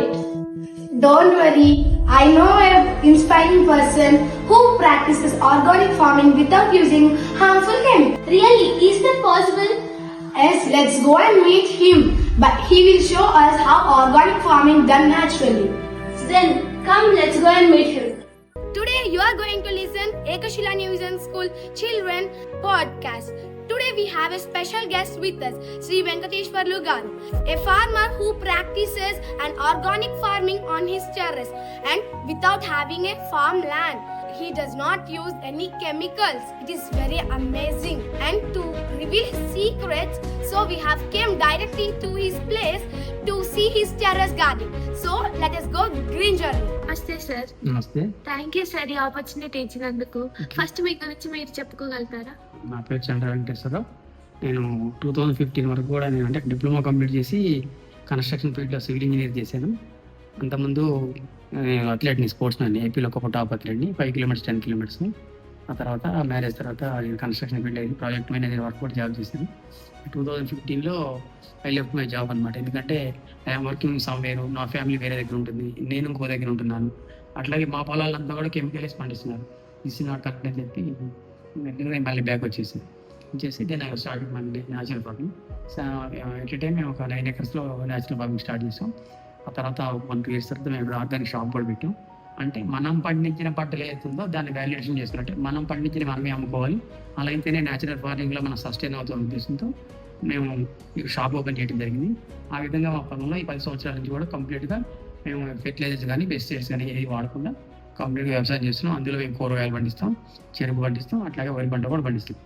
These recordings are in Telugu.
it. Don't worry, I know an inspiring person who practices organic farming without using harmful chemicals. Really, is that possible? Yes, let's go and meet him. But he will show us how organic farming done naturally. Then come, let's go and meet him. Today you are going to listen Ekashila News and School Children podcast. Today we have a special guest with us, Sri Venkateshwarlu Garu, a farmer who practices an organic farming on his terrace and without having a farmland. He does not use any chemicals. It is very amazing. And to reveal his secrets, so we have came directly to his place to see his terrace garden. So let us go green journey. నమస్తే సార్. నమస్తే. థ్యాంక్ యూ సార్ ఈ ఆపర్చునిటీ ఇచ్చినందుకు. ఫస్ట్ మీ గురించి మీరు చెప్పుకోగలుగుతారా? నా పేరు చంద్ర వెంకటేశ్వరరావు. నేను 2015 వరకు కూడా నేను అంటే డిప్లొమా కంప్లీట్ చేసి కన్స్ట్రక్షన్ ఫీల్డ్లో సివిల్ ఇంజనీర్ చేశాను. అంతకుముందు అథ్లెట్ని, స్పోర్ట్స్ మ్యాన్, ఏపీలో ఒక టాప్ అథ్లెట్ని 5 కిలోమీటర్స్ 10 కిలోమీటర్స్ని. ఆ తర్వాత మ్యారేజ్ తర్వాత కన్స్ట్రక్షన్ ఫీల్డ్ అయింది, ప్రాజెక్ట్ మేనేజర్ వర్క్ కూడా జాబ్ చేశాను. 2015లో ఐ లెఫ్ట్ మై జాబ్ అనమాట. ఎందుకంటే ఐఎమ్ వర్కింగ్ సమ్వేర్, నా ఫ్యామిలీ వేరే దగ్గర ఉంటుంది, నేను ఇంకో దగ్గర ఉంటున్నాను. అట్లాగే మా పొలాలంతా కూడా కెమికల్స్ పండిస్తున్నారు. దిస్ ఇస్ నాట్ కరెక్ట్ అని చెప్పి నేను మళ్ళీ బ్యాక్ వచ్చేసి దెన్ ఐ స్టార్ట్ మళ్ళీ న్యాచురల్ ఫార్మింగ్. ఎట్ టైం మేము ఒక 9 acresలో న్యాచురల్ ఫార్మింగ్ స్టార్ట్ చేసాం. ఆ తర్వాత 1-2 years తర్వాత మేము ఇప్పుడు ఆర్గానిక్ షాప్ కూడా పెట్టాం. అంటే మనం పండించిన పంటలు ఏదైతుందో దాన్ని వాల్యుయేషన్ చేసుకున్నట్టే మనం పండించిన మనమే అమ్ముకోవాలి. అలా అయితేనే న్యాచురల్ ఫార్మింగ్లో మనం సస్టైన్ అవుతున్న ఉద్దేశంతో మేము ఈ షాప్ ఓపెన్ చేయడం జరిగింది. ఆ విధంగా మా పొలంలో ఈ 10 సంవత్సరాల నుంచి కూడా కంప్లీట్గా మేము ఫెర్టిలైజర్స్ కానీ పెస్టిసైడ్స్ కానీ ఏది వాడకుండా కంప్లీట్గా వ్యవసాయం చేస్తున్నాం. అందులో మేము కూరగాయలు పండిస్తాం, చెరుకు పండిస్తాం, అట్లాగే వరి పంట కూడా పండిస్తాం.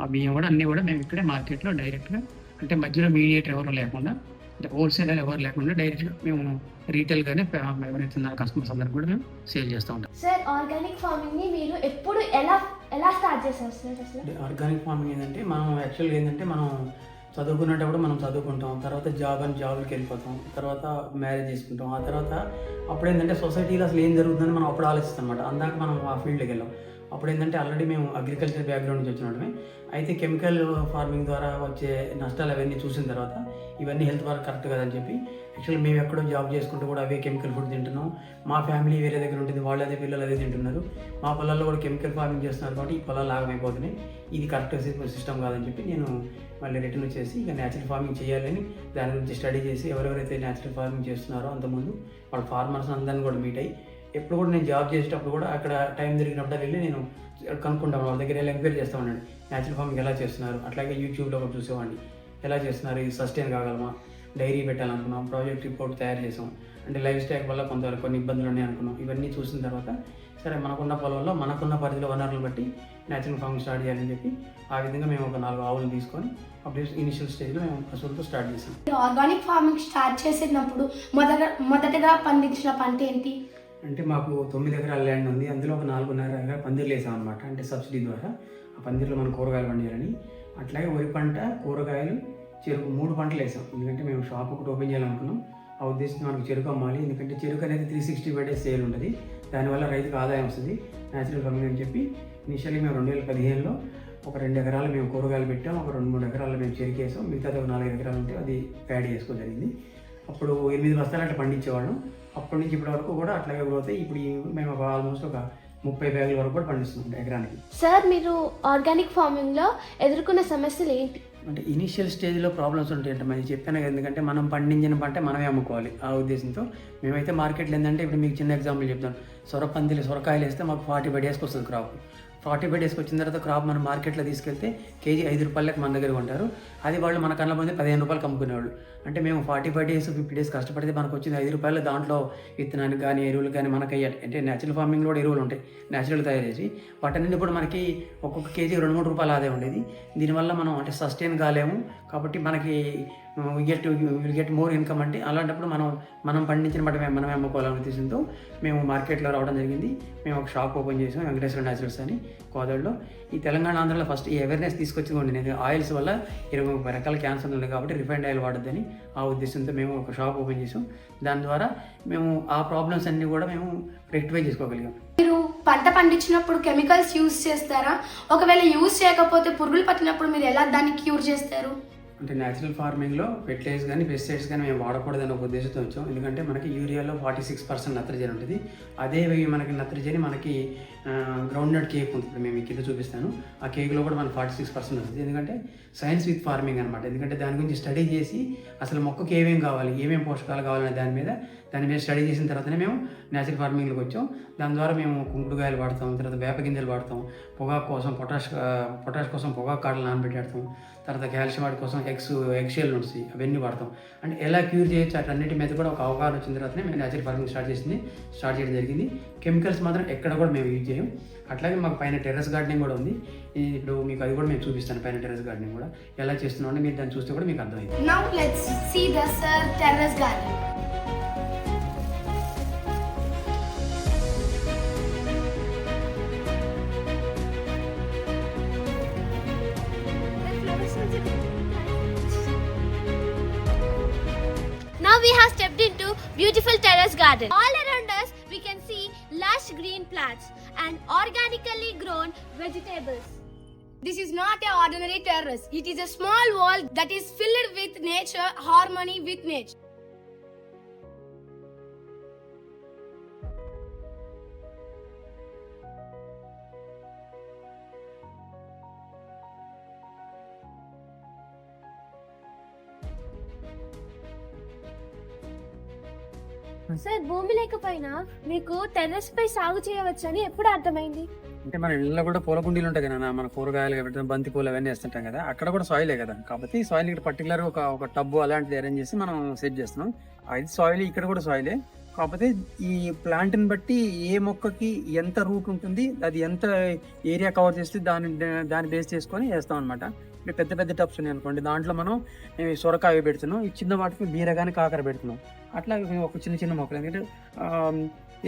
ఆ బియ్యం కూడా అన్నీ కూడా మేము ఇక్కడే మార్కెట్లో డైరెక్ట్గా, అంటే మధ్యలో మీడియేటర్ ఎవరు లేకుండా, అంటే హోల్సేల్ ఎవరు లేకుండా డైరెక్ట్గా మేము రీటైల్గానే ఎవరైతే ఉన్నారో కస్టమర్స్ అందరికి కూడా మేము సేల్ చేస్తూ ఉంటాం. సార్, ఆర్గానిక్ ఫార్మింగ్ ని మీరు ఎప్పుడు ఎలా స్టార్ట్ చేశారు సార్? అసలు ఆర్గానిక్ ఫార్మింగ్ ఏంటంటే మనం యాక్చువల్గా ఏంటంటే మనం చదువుకునేటప్పుడు మనం చదువుకుంటాం, తర్వాత జాబ్కి వెళ్ళిపోతాం, తర్వాత మ్యారేజ్ చేసుకుంటాం. ఆ తర్వాత అప్పుడు ఏంటంటే సొసైటీలో అసలు ఏం జరుగుతుందని మనం అప్పుడు ఆలోచిస్తాం అనమాట. అందాక మనం ఆ ఫీల్డ్కి వెళ్ళాం. అప్పుడు ఏంటంటే ఆల్రెడీ మేము అగ్రికల్చర్ బ్యాక్గ్రౌండ్ నుంచి వచ్చినమే. అయితే కెమికల్ ఫార్మింగ్ ద్వారా వచ్చే నష్టాలు అవన్నీ చూసిన తర్వాత ఇవన్నీ హెల్త్ వరకు కరెక్ట్ కదని చెప్పి యాక్చువల్లీ మేము ఎక్కడో జాబ్ చేసుకుంటూ కూడా అవే కెమికల్ ఫుడ్ తింటున్నాం. మా ఫ్యామిలీ వేరే దగ్గర ఉంటుంది, వాళ్ళు అదే పిల్లలు అదే తింటున్నారు. మా పొలాల్లో కూడా కెమికల్ ఫార్మింగ్ చేస్తున్నారు కాబట్టి ఈ పొలాలు లాగమైపోతున్నాయి. ఇది కరెక్ట్ సిస్టమ్ కాదని చెప్పి నేను మళ్ళీ రిటర్న్ వచ్చేసి ఇక న్యాచురల్ ఫార్మింగ్ చేయాలని దాని గురించి స్టడీ చేసి ఎవరెవరైతే న్యాచురల్ ఫార్మింగ్ చేస్తున్నారో అంతకుముందు వాళ్ళ ఫార్మర్స్ అందరిని కూడా మీట్ అయ్యి, ఎప్పుడు కూడా నేను జాబ్ చేసేటప్పుడు కూడా అక్కడ టైం దొరికినప్పుడు వెళ్ళి నేను కనుక్కుంటాను, వాళ్ళ దగ్గర వెళ్ళి ఎంక్వైరీ చేస్తూ ఉన్నాను న్యాచురల్ ఫార్మింగ్ ఎలా చేస్తున్నారు. అట్లాగే యూట్యూబ్లో కూడా చూసేవాడిని ఎలా చేస్తున్నారు, ఇది సస్టైన్ కాగలమా, డైరీ పెట్టాలనుకున్నాం, ప్రాజెక్ట్ రిపోర్ట్ తయారు చేసాం. అంటే లైఫ్ స్టైల్ వల్ల కొన్ని ఇబ్బందులు ఉన్నాయి అనుకున్నాం. ఇవన్నీ చూసిన తర్వాత సరే మనకున్న పొలంలో మనకున్న పరిధిలో వనరులను బట్టి న్యాచురల్ ఫార్మింగ్ స్టార్ట్ చేయాలని చెప్పి ఆ విధంగా మేము ఒక 4 ఆవులు తీసుకొని అప్పుడు ఇనిషియల్ స్టేజ్లో మేము పశువులతో స్టార్ట్ చేసాం. ఆర్గానిక్ ఫార్మింగ్ స్టార్ట్ చేసేటప్పుడు మొదటగా పండించిన పంట ఏంటి? అంటే మాకు 9 ఎకరాల ల్యాండ్ ఉంది. అందులో ఒక 4.5 ఎకరాల పందిర్లు వేసాం అనమాట. అంటే సబ్సిడీ ద్వారా ఆ పందిర్లో మనం కూరగాయలు పండించాలని. అట్లాగే వరి పంట, కూరగాయలు, చెరుకు 3 పంటలు వేసాం. ఎందుకంటే మేము షాప్ ఒకటి ఓపెన్ చేయాలనుకున్నాం. ఆ ఉద్దేశం మనకు చెరుకు అమ్మాలి. ఎందుకంటే చెరుకు అనేది 365 days సేల్ ఉంటుంది, దానివల్ల రైతుకు ఆదాయం వస్తుంది న్యాచురల్ ఫార్మింగ్ అని చెప్పి ఇనిషియల్లీ మేము 2015లో ఒక 2 ఎకరాలు మేము కూరగాయలు పెట్టాం, ఒక 2-3 ఎకరాలు మేము చెరుకు వేసాం, మిగతాది ఒక 4 ఎకరాలు ఉంటే అది ప్యాడీ వేసుకోవడం జరిగింది. అప్పుడు 8 బస్తాలు అట్లా పండించేవాళ్ళం. అప్పటి నుంచి ఇప్పటి వరకు కూడా అట్లాగే గ్రోత్ అయ్యి ఇప్పుడు మేము ఆల్మోస్ట్ ఒక 30 బ్యాగుల వరకు కూడా పండిస్తున్నాం ఎకరానికి. సార్, మీరు ఆర్గానిక్ ఫార్మింగ్ లో ఎదుర్కొన్న సమస్యలు ఏంటి? అంటే ఇనీషియల్ స్టేజ్లో ప్రాబ్లమ్స్ ఉంటాయి. అంటే మనం చెప్పాను కదా, ఎందుకంటే మనం పండించిన పంట మనమే అమ్ముకోవాలి. ఆ ఉద్దేశంతో మేమైతే మార్కెట్లో ఏంటంటే ఇప్పుడు మీకు చిన్న ఎగ్జాంపుల్ చెప్తాను. సొరకాయలు వేస్తే మాకు 45 daysకి వస్తుంది క్రాప్. 45 daysకి వచ్చిన తర్వాత క్రాప్ మనం మార్కెట్లో తీసుకెళ్తే కేజీ 5 రూపాయలకి మన దగ్గర ఉంటారు. అది వాళ్ళు మన కన్నా ముందే 15 రూపాయలకి అమ్ముకునేవాళ్ళు. అంటే మేము 45 days 50 days కష్టపడితే మనకు వచ్చింది 5 రూపాయలు. దాంట్లో విత్తనానికి కానీ ఎరువులు కానీ మనకు అయ్యాలి. అంటే న్యాచురల్ ఫార్మింగ్లో కూడా ఎరువులు ఉంటాయి న్యాచురల్ తయారు చేసి, వాటి నుండి కూడా మనకి ఒక్కొక్క కేజీ 2-3 రూపాయలు ఆదాయం ఉండేది. దీనివల్ల మనం అంటే సస్టైన్ కాలేము కాబట్టి మనకి విల్ గెట్ మోర్ ఇన్కమ్. అంటే అలాంటప్పుడు మనం పండించిన పంట మనమే అమ్ముకోవాలనే ఉద్దేశంతో మేము మార్కెట్లో రావడం జరిగింది. మేము ఒక షాప్ ఓపెన్ చేసాం, వెంకటేశ్వర న్యాచురల్స్ అని కోదాడలో. ఈ తెలంగాణ, ఆంధ్రలో ఫస్ట్ ఈ అవేర్నెస్ తీసుకొచ్చింది. నేను ఆయిల్స్ వల్ల 20-30 రకాల క్యాన్సర్ ఉంది కాబట్టి రిఫైండ్ ఆయిల్ వాడొద్దని ఆ ఉద్దేశంతో మేము ఒక షాప్ ఓపెన్ చేసాం. దాని ద్వారా మేము ఆ ప్రాబ్లమ్స్ అన్నీ కూడా మేము రెక్టిఫై చేసుకోగలిగాం. మీరు పంట పండించినప్పుడు కెమికల్స్ యూజ్ చేస్తారా? ఒకవేళ యూజ్ చేయకపోతే పురుగులు పట్టినప్పుడు మీరు ఎలా దాన్ని క్యూర్ చేస్తారు? అంటే న్యాచురల్ ఫార్మింగ్లో ఫెర్టిలైజర్స్ కానీ పెస్టిసైడ్స్ కానీ మేము వాడకూడదని ఒక ఉద్దేశంతో వచ్చాం. ఎందుకంటే మనకి యూరియాలో 46% నత్రజని ఉంటుంది. అదే మనకి నత్రజని మనకి గ్రౌండ్ నట్ కేక్ ఉంటుంది, మేము కింద చూపిస్తాను. ఆ కేక్లో కూడా మనకి 46% వస్తుంది. ఎందుకంటే సైన్స్ విత్ ఫార్మింగ్ అనమాట. ఎందుకంటే దాని గురించి స్టడీ చేసి అసలు మొక్కకి ఏమేమి కావాలి, ఏమేమి పోషకాలు కావాలనే దాని మీద స్టడీ చేసిన తర్వాతనే మేము న్యాచురల్ ఫార్మింగ్లోకి వచ్చాం. దాని ద్వారా మేము కుంకుడుకాయలు వాడతాం, తర్వాత వేప గింజలు వాడతాం, పొగాకు కోసం పొటాష్ కోసం పొగాకు కాడలు నానబెట్టేస్తాం, తర్వాత కాల్షియం వాటి కోసం ఎగ్ షెల్ ఉంటుంది, అవన్నీ వాడతాం. అంటే ఎలా క్యూర్ చేయొచ్చు అటన్నిటి మీద కూడా ఒక అవగాహన వచ్చిన తర్వాతనే మేము న్యాచురల్ ఫార్మింగ్ స్టార్ట్ చేయడం జరిగింది. కెమికల్స్ మాత్రం ఎక్కడ కూడా మేము యూజ్ చేయం. అట్లాగే మాకు పైన టెర్రస్ గార్డెనింగ్ కూడా ఉంది. ఇప్పుడు మీకు అది కూడా మేము చూపిస్తాను. పైన టెర్రస్ గార్డెనింగ్ కూడా ఎలా చేస్తున్నాం అంటే మీరు దాన్ని చూస్తే కూడా మీకు అర్థమైంది. Now let's see the Sir terrace garden. Now we have stepped into beautiful terrace garden. All around us we can see lush green plants and organically grown vegetables. This is not an ordinary terrace. It is a small wall that is filled with nature, harmony with nature. Sir, భూమి లేకపోయినా మీకు టెర్రస్ పై సాగు చేయవచ్చని ఎప్పుడు అర్థమైంది? అంటే మన ఇళ్ళలో కూడా పూల కుండీలు ఉంటాయి కదా, మన కూరగాయలు కాబట్టి బంతి పూలు అవన్నీ వేస్తుంటాం కదా, అక్కడ కూడా సాయిలే కదా. కాబట్టి సాయిల్ ఇక్కడ పర్టికులర్ ఒక టబ్బు అలాంటిది అరేంజ్ చేసి మనం సెట్ చేస్తున్నాం. అది సాయిల్, ఇక్కడ కూడా సాయిలే. కాకపోతే ఈ ప్లాంట్ని బట్టి ఏ మొక్కకి ఎంత రూట్ ఉంటుంది, అది ఎంత ఏరియా కవర్ చేస్తే దాన్ని బేస్ చేసుకొని వేస్తాం అనమాట. ఇప్పుడు పెద్ద పెద్ద టబ్స్ ఉన్నాయి అనుకోండి, దాంట్లో మనం సొరకాయ పెడుతున్నాం, ఈ చిన్న వాటికి బీర కానీ కాకర పెడుతున్నాం. అట్లా ఒక చిన్న మొక్కలు. ఎందుకంటే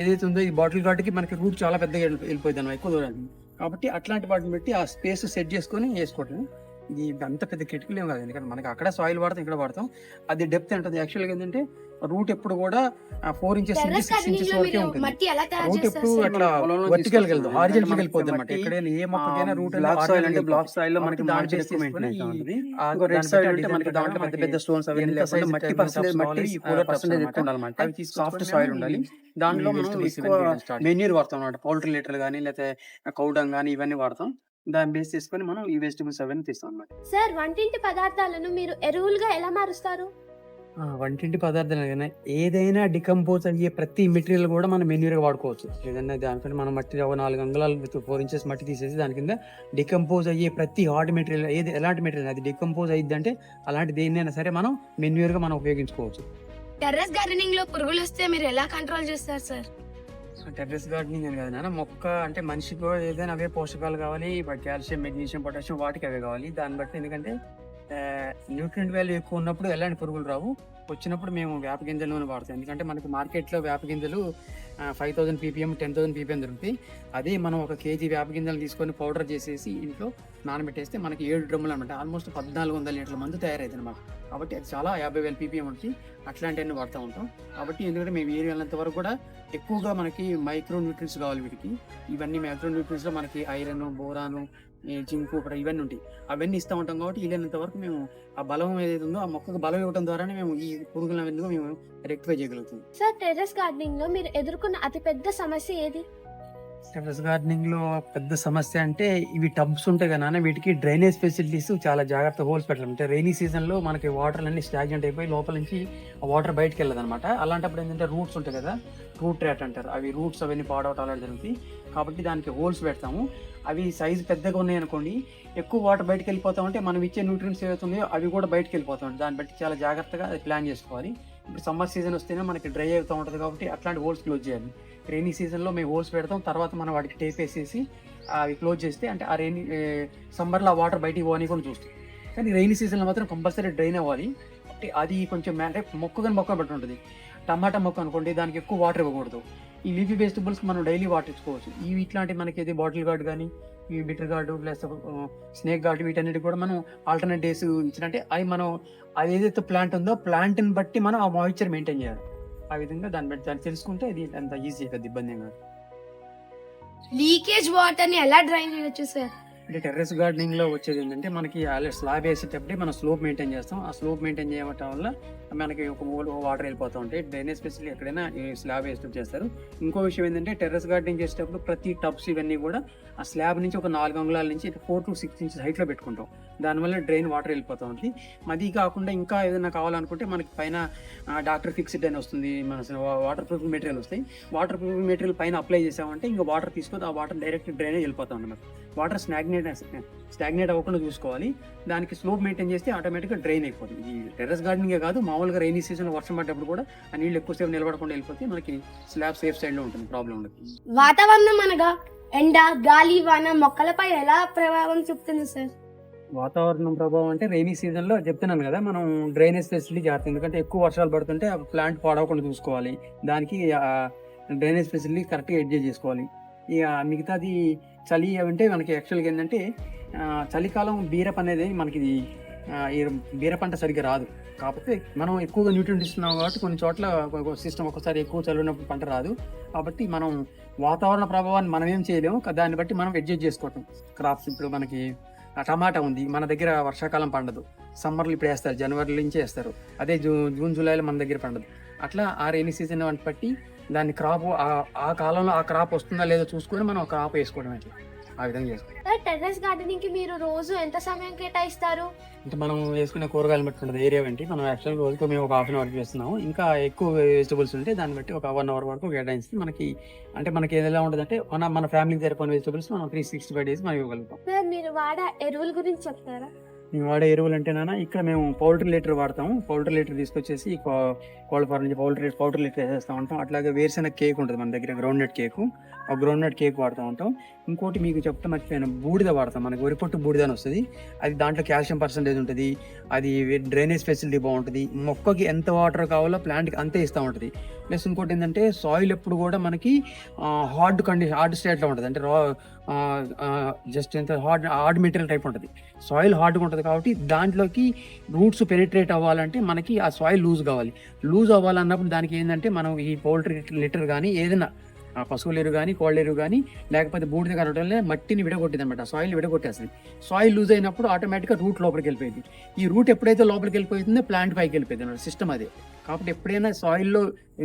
ఏదైతే ఉందో ఈ బాటిల్ గార్డ్కి మనకి రూట్ చాలా పెద్దగా వెళ్ళిపోయింది అన్నమాట, ఎక్కువ దూరం. కాబట్టి అట్లాంటి వాటిని బట్టి ఆ స్పేస్ సెట్ చేసుకొని వేసుకోవటం. ఇది అంత పెద్ద క్రిటికల్ ఏం కాదు, ఎందుకంటే మనకి అక్కడ సాయిల్ వాడతాం, ఇక్కడ వాడతాం. అది డెప్త్ ఉంటుంది. యాక్చువల్గా ఏంటంటే రూట్ ఎప్పుడు కూడా 4 ఇంచెస్ నుంచి 6 ఇంచెస్ వరకే ఉంటుంది. రూట్ ఎప్పుడు అట్లా వర్టికల్ గా వెళ్తాం, హారిజాంటల్ గా వెళ్ళిపోద్ది అనమాట. ఎక్కడైనా ఏ మొక్కకైనా రూట్ బ్లాక్ సాయిల్ లో మనకి దాంట్లో పెద్ద పెద్ద స్టోన్స్ అవి మట్టి పర్సెంటేజ్ ఎక్కువ ఉండాలన్నమాట. సాఫ్ట్ సాయిల్ ఉండాలి. దాంట్లో మనం మెన్యూర్ వాడతాం అనమాట. పౌల్ట్రీ లీటర్ కానీ లేకపోతే కౌడంగ్ కానీ ఇవన్నీ వాడతాం. దాన్ని బేస్ చేసుకొని మనం ఈ వెజిటబుల్స్ అవన్నీ తీస్తాం అన్నమాట. సార్, వంటింటి పదార్థాలను మీరు ఎరువులుగా ఎలా మారుస్తారు? వంటింటి పదార్థాలు ఏదైనా డికంపోజ్ అయ్యే ప్రతి మెటీరియల్ కూడా మనం మెన్యూర్గా వాడుకోవచ్చు. ఏదైనా దానికంటే మనం మట్టి 4 అంగుళాలు 4 ఇంచెస్ మట్టి తీసేసి దాని కింద డికంపోజ్ అయ్యే ప్రతి హార్డ్ మెటీరియల్ ఎలాంటి మెటీరియల్ అది డికంపోజ్ అయ్యిద్ది అంటే అలాంటి దేన్నైనా సరే మనం మెన్యూర్గా మనం ఉపయోగించుకోవచ్చు. టెర్రస్ గార్డెనింగ్ లో పురుగులు వస్తే మీరు ఎలా కంట్రోల్ చేస్తారు సార్? టెర్రస్ గార్డెనింగ్ అని కదా నాన్న, మొక్క అంటే మనిషికి ఏదైనా అవే పోషకాలు కావాలి, కాల్షియం, మెగ్నీషియం, పొటాషియం వాటికి అవే కావాలి. దాన్ని బట్టి ఎందుకంటే న్యూట్రియంట్ వాల్యూ ఎక్కువ ఉన్నప్పుడు ఎలాంటి పురుగులు రావు. వచ్చినప్పుడు మేము వేప గింజల నూనె వాడతాం. ఎందుకంటే మనకి మార్కెట్లో వేప గింజలు 5000 ppm 10,000 ppm దొరుకుతాయి. అదే మనం 1 kg వేప గింజలు తీసుకొని పౌడర్ చేసేసి ఇంట్లో నానబెట్టేస్తే మనకి 7 డ్రమ్ములు అనమాట, ఆల్మోస్ట్ 1400 లీటర్ల మందు తయారైతుంది అనమాట. కాబట్టి అది చాలా 50,000 ppm ఉంటుంది. అట్లాంటివన్నీ వాడుతూ ఉంటాం. కాబట్టి ఎందుకంటే మేము ఏరియా వెళ్ళినంత వరకు కూడా ఎక్కువగా మనకి మైక్రో న్యూట్రియన్స్ కావాలి వీటికి. ఇవన్నీ మైక్రో న్యూట్రియన్స్లో మనకి ఐరన్, బోరాను, జింకు, ఇవన్నీ ఉంటాయి. అవన్నీ ఇస్తూ ఉంటాం. కాబట్టి వీలైనంత వరకు మేము ఆ బలం ఏదైతే ఉందో ఆ మొక్కకు బలం ఇవ్వడం ద్వారానే మేము ఈ పురుగులను మేము రెక్టిఫై చేయగలుగుతాం. సార్, టెర్రస్ గార్డెనింగ్ లో మీరు ఎదుర్కొన్న అతి పెద్ద సమస్య ఏది? టెర్రస్ గార్డెనింగ్ లో పెద్ద సమస్య అంటే ఇవి టబ్స్ ఉంటాయి కదా, వీటికి డ్రైనేజ్ ఫెసిలిటీస్ చాలా జాగ్రత్త హోల్స్ పెట్టాలి. అంటే రైనీ సీజన్ లో మనకి వాటర్ అన్ని స్టాగ్నెంట్ అయిపోయి లోపల నుంచి వాటర్ బయటకు వెళ్ళదు అనమాట. అలాంటప్పుడు ఏంటంటే రూట్స్ ఉంటాయి కదా, రూట్ ర్యాట్ అంటారు, అవి రూట్స్ అవన్నీ పాడవటం అలాంటి జరుగుతాయి. కాబట్టి దానికి హోల్స్ పెడతాము. అవి సైజు పెద్దగా ఉన్నాయి అనుకోండి, ఎక్కువ వాటర్ బయటకు వెళ్ళిపోతా ఉంటే మనం ఇచ్చే న్యూట్రియన్స్ ఏవైతున్నాయో అవి కూడా బయటకు వెళ్ళిపోతా ఉంటాయి. దాన్ని బట్టి చాలా జాగ్రత్తగా అది ప్లాన్ చేసుకోవాలి. ఇప్పుడు సమ్మర్ సీజన్ వస్తేనే మనకి డ్రై అవుతూ ఉంటుంది కాబట్టి అట్లాంటి హోల్స్ క్లోజ్ చేయాలి. రైనీ సీజన్లో మేము హోల్స్ పెడతాం, తర్వాత మనం వాటికి టేప్ వేసేసి అవి క్లోజ్ చేస్తే అంటే ఆ సమ్మర్లో ఆ వాటర్ బయటికి పోని కూడా చూస్తాం. కానీ రైనీ సీజన్లో మాత్రం కంపల్సరీ డ్రైన్ అవ్వాలి. అంటే అది కొంచెం అంటే మొక్క బట్టి ఉంటుంది. టమాటా మొక్క అనుకోండి, దానికి ఎక్కువ వాటర్ ఇవ్వకూడదు. ఈ లీఫీ వెజిటబుల్స్కి మనం డైలీ వాటర్ ఇచ్చుకోవచ్చు. ఇట్లాంటి మనకి ఏది బాటిల్ గార్డ్ కానీ ఈ bitter guard plus snake guard వీటన్నిటి కూడా మనం ఆల్టర్నేట్ డేస్ ఇచ్చినట్టే అవి మనం అది ఏదైతే ప్లాంట్ ఉందో ప్లాంట్ని బట్టి మనం ఆ మాయిశ్చర్ మెయింటైన్ చేయాలి. ఆ విధంగా దాన్ని తెలుసుకుంటే ఇది అంత ఈజీ, పెద్ద ఇబ్బంది ఏం కాదు. లీకేజ్ వాటర్ ని ఎలా డ్రైన్ చేయొచ్చు సార్? అంటే టెర్రస్ గార్డెనింగ్లో వచ్చేది ఏంటంటే మనకి స్లాబ్ వేసేటప్పుడే మనం స్లోప్ మెయింటైన్ చేస్తాం. ఆ స్లోప్ మెయింటైన్ చేయడం వల్ల మనకి ఒక వాటర్ వెళ్ళిపోతూ ఉంటాయి. డ్రైనేజ్ ఫెసిలిటీ ఎక్కడైనా ఈ స్లాబ్ వేసేటప్పుడు చేస్తారు. ఇంకో విషయం ఏంటంటే టెర్రస్ గార్డెనింగ్ చేసేటప్పుడు ప్రతి టబ్స్ ఇవన్నీ కూడా ఆ స్లాబ్ నుంచి ఒక 4 అంగుళాల నుంచి 4 to 6 inches హైట్లో పెట్టుకుంటాం. దానివల్ల డ్రైన్ వాటర్ వెళ్ళిపోతూ ఉంటుంది. అది కాకుండా ఇంకా ఏదైనా కావాలనుకుంటే మనకి పైన డాక్టర్ ఫిక్స్డ్ అని వస్తుంది, మన వాటర్ ప్రూఫింగ్ మెటీరియల్ వస్తాయి. వాటర్ ప్రూఫింగ్ మెటీరియల్ పైన అప్లై చేసామంటే ఇంకా వాటర్ తీసుకొని ఆ వాటర్ డైరెక్ట్ డ్రైనేజ్ వెళ్ళిపోతాం అన్నమాట. వాటర్ స్టాగ్నేట్ అవ్వకుండా చూసుకోవాలి. దానికి స్లోప్ మెయింటైన్ చేస్తే ఆటోమేటిక్గా డ్రైన్ అయిపోతుంది. ఈ టెర్రస్ గార్డెనింగే కాదు, మామూలుగా రైనీ సీజన్ వర్షం పడ్డప్పుడు కూడా ఆ నీళ్ళు ఎక్కువసేపు నిలబడకుండా వెళ్ళిపోతే మనకి స్లాబ్ సేఫ్ సైడ్లో ఉంటుంది, ప్రాబ్లం ఉండదు. వాతావరణం అనగా ఎండ, గాలి, వాన మొక్కలపై ఎలా ప్రభావం చూపుతుంది సార్? వాతావరణం ప్రభావం అంటే రైనీ సీజన్లో చెప్తున్నాను కదా, మనం డ్రైనేజ్ ఫెసిలిటీ చేస్తాం. ఎందుకంటే ఎక్కువ వర్షాలు పడుతుంటే ఆ ప్లాంట్ పాడవకుండా చూసుకోవాలి. దానికి డ్రైనేజ్ ఫెసిలిటీ కరెక్ట్గా అడ్జస్ట్ చేసుకోవాలి. ఇక మిగతాది చలి అంటే మనకి యాక్చువల్గా ఏంటంటే చలికాలం బీరప్ అనేది మనకి ఈ బీర పంట సరిగ్గా రాదు. కాకపోతే మనం ఎక్కువగా న్యూట్రియంట్ ఇస్తున్నాం కాబట్టి కొన్ని చోట్ల సిస్టమ్ ఒకసారి ఎక్కువ చలి ఉన్నప్పుడు పంట రాదు. కాబట్టి మనం వాతావరణ ప్రభావాన్ని మనం ఏం చేయలేము, దాన్ని బట్టి మనం అడ్జస్ట్ చేసుకోవటం. క్రాప్స్ ఇప్పుడు మనకి టమాటా ఉంది, మన దగ్గర వర్షాకాలం పండదు, సమ్మర్లో ఇప్పుడు వేస్తారు, జనవరి నుంచి వేస్తారు. అదే జూన్ జూలైలో మన దగ్గర పండదు. అట్లా ఆ రైనీ సీజన్ బట్టి దాన్ని క్రాప్ ఆ కాలంలో ఆ క్రాప్ వస్తుందా లేదో చూసుకొని మనం క్రాప్ వేసుకోవడం అట్లా ఆ విధంగా చేసుకోవాలి. టెర్రస్ గార్డెనింగ్ కి మీరు రోజు ఎంత సమయం కేటాయిస్తారు? అంటే మనం వేసుకునే కూరగాయలు బట్టి ఉంటుంది, ఏరియా బట్టి. మనం యాక్చువల్గా రోజుకు మేము ఒక 1/2 hour చేస్తున్నాము. ఇంకా ఎక్కువ వెజిటబుల్స్ ఉంటే దాన్ని బట్టి ఒక 1 hour వరకు కేటాయిస్తే మనకి అంటే మనకి ఎలా ఉంటుంది అంటే మన ఫ్యామిలీకి సరిపోయిన వెజిటబుల్స్ మనం 365 days మనం ఇవ్వగలుగుతాం. సార్ మీరు వాడే ఎరువుల గురించి చెప్తారా? మేము వాడే ఎరువులు అంటేనా, ఇక్కడ మేము పౌల్ట్రీ లీటర్ వాడతాము. పౌల్ట్రీ లీటర్ తీసుకొచ్చేసి కోళ్ళ ఫార్మ్ నుంచి పౌల్ట్రీ లీటర్ వేసేస్తూ ఉంటాం. అట్లాగే వేరుశెనగ కేక్ ఉంటుంది మన దగ్గర, గ్రౌండ్ నట్ కేకు, ఆ గ్రౌండ్ నట్ కేక్ వాడుతూ ఉంటాం. ఇంకోటి మీకు చెప్తే మర్చిపోయాను, బూడిద వాడతాం. మనకి వరిపొట్టు బూడిద అని వస్తుంది. అది దాంట్లో కాల్షియం పర్సెంటేజ్ ఉంటుంది, అది డ్రైనేజ్ ఫెసిలిటీ బాగుంటుంది. మొక్కకి ఎంత వాటర్ కావాలో ప్లాంట్కి అంతే ఇస్తూ ఉంటుంది. ప్లస్ ఇంకోటి ఏంటంటే సాయిల్ ఎప్పుడు కూడా మనకి హార్డ్ స్టేట్లో ఉంటుంది. అంటే జస్ట్ ఎంత హార్డ్ మెటీరియల్ టైప్ ఉంటుంది. సాయిల్ హార్డ్గా ఉంటుంది కాబట్టి దాంట్లోకి రూట్స్ పెనిట్రేట్ అవ్వాలంటే మనకి ఆ సాయిల్ లూజ్ కావాలి. లూజ్ అవ్వాలన్నప్పుడు దానికి ఏంటంటే మనం ఈ పౌల్ట్రీ లిటర్ కానీ ఏదైనా పశువుల ఎరువు కానీ కోళ్ళ ఎరువు కానీ లేకపోతే బూడిద కనటం మట్టిని విడగొట్టింది అనమాట. సాయిల్ విడగొట్టేస్తుంది. సాయిల్ లూజ్ అయినప్పుడు ఆటోమేటిక్గా రూట్ లోపలికి వెళ్ళిపోయింది. ఈ రూట్ ఎప్పుడైతే లోపలికి వెళ్ళిపోతుందో ప్లాంట్ పైకి వెళ్ళిపోయింది అనమాట. సిస్టమ్ అదే. కాబట్టి ఎప్పుడైనా సాయిల్లో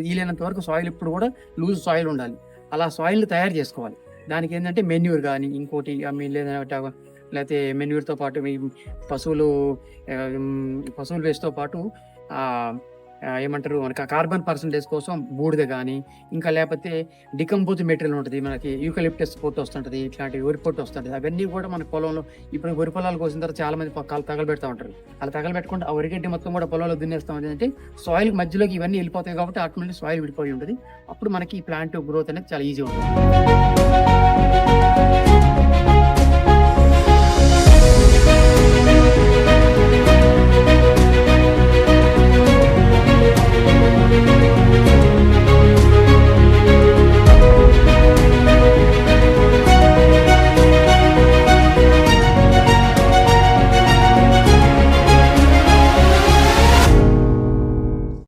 వీలైనంత వరకు సాయిల్ ఇప్పుడు కూడా లూజ్ సాయిల్ ఉండాలి. అలా సాయిల్ని తయారు చేసుకోవాలి. దానికి ఏంటంటే మెన్యూర్ కానీ ఇంకోటి లేకపోతే మెన్యూర్తో పాటు మీ పశువులు వేస్ట్తో పాటు ఏమంటారు మనకి కార్బన్ పర్సంటేజ్ కోసం బూడిద కానీ ఇంకా లేకపోతే డికంపోజ్ మెటీరియల్ ఉంటుంది. మనకి యూకలిప్టస్ పొట్టు వస్తుంటుంది, ఇట్లాంటి వరి పొట్టు వస్తుంటుంది. అవన్నీ కూడా మన పొలంలో ఇప్పుడు వరి పొలాలు కోసిన తర్వాత చాలా మంది తగలబెడతా ఉంటారు. అలా తగలబెట్టుకుంటే ఆ వరిగడ్డి మొత్తం కూడా పొలంలో దున్నేస్తాం. అంటే సాయిల్ మధ్యలోకి ఇవన్నీ వెళ్ళిపోతాయి కాబట్టి ఆటోమేటిక్ సాయిల్ విడిపోయి ఉంటుంది. అప్పుడు మనకి ఈ ప్లాంట్ గ్రోత్ అనేది చాలా ఈజీ ఉంటుంది.